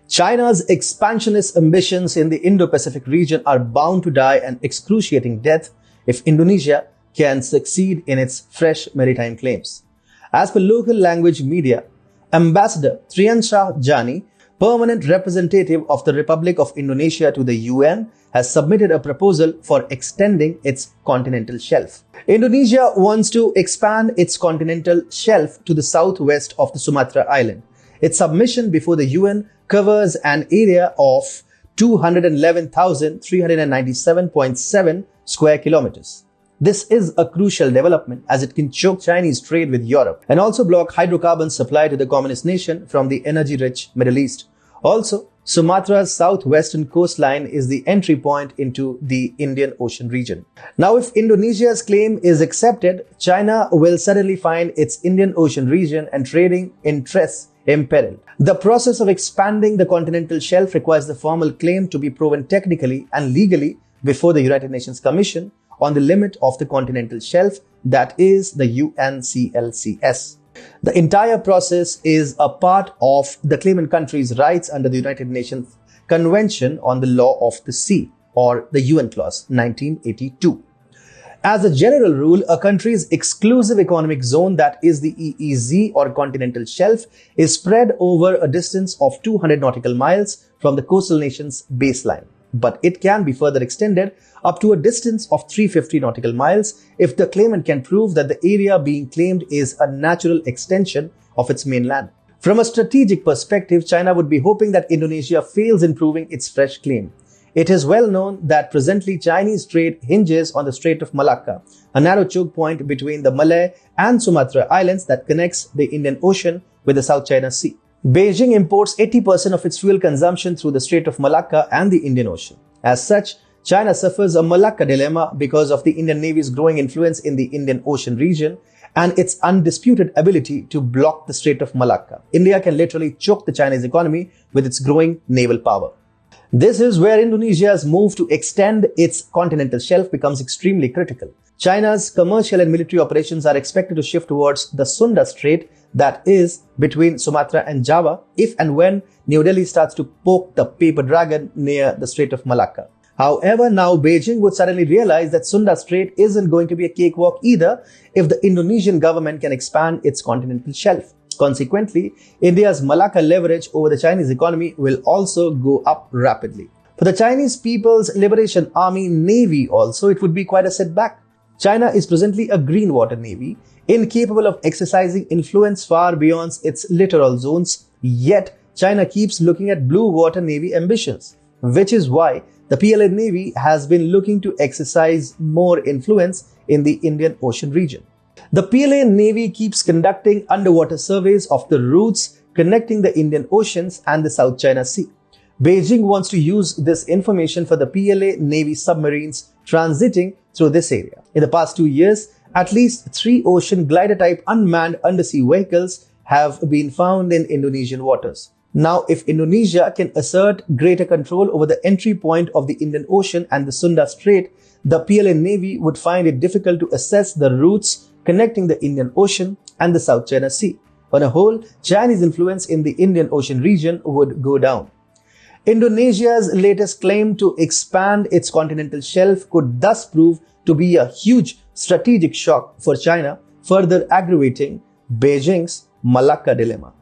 China's expansionist ambitions in the Indo-Pacific region are bound to die an excruciating death if Indonesia can succeed in its fresh maritime claims. As per local language media, Ambassador Triansyah Jani, permanent representative of the Republic of Indonesia to the UN, has submitted a proposal for extending its continental shelf. Indonesia wants to expand its continental shelf to the southwest of the Sumatra Island. Its submission before the UN covers an area of 211,397.7 square kilometers. This is a crucial development as it can choke Chinese trade with Europe and also block hydrocarbon supply to the communist nation from the energy-rich Middle East. Also, Sumatra's southwestern coastline is the entry point into the Indian Ocean region. Now, if Indonesia's claim is accepted, China will suddenly find its Indian Ocean region and trading interests imperiled. The process of expanding the continental shelf requires the formal claim to be proven technically and legally before the United Nations Commission on the limit of the continental shelf, that is the UNCLCS. The entire process is a part of the claimant country's rights under the United Nations Convention on the Law of the Sea, or the UN Clause 1982. As a general rule, a country's exclusive economic zone, that is the EEZ or continental shelf, is spread over a distance of 200 nautical miles from the coastal nation's baseline. But it can be further extended up to a distance of 350 nautical miles if the claimant can prove that the area being claimed is a natural extension of its mainland. From a strategic perspective, China would be hoping that Indonesia fails in proving its fresh claim. It is well known that presently Chinese trade hinges on the Strait of Malacca, a narrow choke point between the Malay and Sumatra Islands that connects the Indian Ocean with the South China Sea. Beijing imports 80% of its fuel consumption through the Strait of Malacca and the Indian Ocean. As such, China suffers a Malacca dilemma because of the Indian Navy's growing influence in the Indian Ocean region and its undisputed ability to block the Strait of Malacca. India can literally choke the Chinese economy with its growing naval power. This is where Indonesia's move to extend its continental shelf becomes extremely critical. China's commercial and military operations are expected to shift towards the Sunda Strait, that is between Sumatra and Java, if and when New Delhi starts to poke the paper dragon near the Strait of Malacca. However, now Beijing would suddenly realize that Sunda Strait isn't going to be a cakewalk either if the Indonesian government can expand its continental shelf. Consequently, India's Malacca leverage over the Chinese economy will also go up rapidly. For the Chinese People's Liberation Army Navy also, it would be quite a setback. China is presently a green water navy, incapable of exercising influence far beyond its littoral zones, yet China keeps looking at blue water navy ambitions, which is why the PLA Navy has been looking to exercise more influence in the Indian Ocean region. The PLA Navy keeps conducting underwater surveys of the routes connecting the Indian Oceans and the South China Sea. Beijing wants to use this information for the PLA Navy submarines transiting through this area. In the past 2 years, at least 3 ocean glider-type unmanned undersea vehicles have been found in Indonesian waters. Now, if Indonesia can assert greater control over the entry point of the Indian Ocean and the Sunda Strait, the PLA Navy would find it difficult to assess the routes connecting the Indian Ocean and the South China Sea. On a whole, Chinese influence in the Indian Ocean region would go down. Indonesia's latest claim to expand its continental shelf could thus prove to be a huge strategic shock for China, further aggravating Beijing's Malacca dilemma.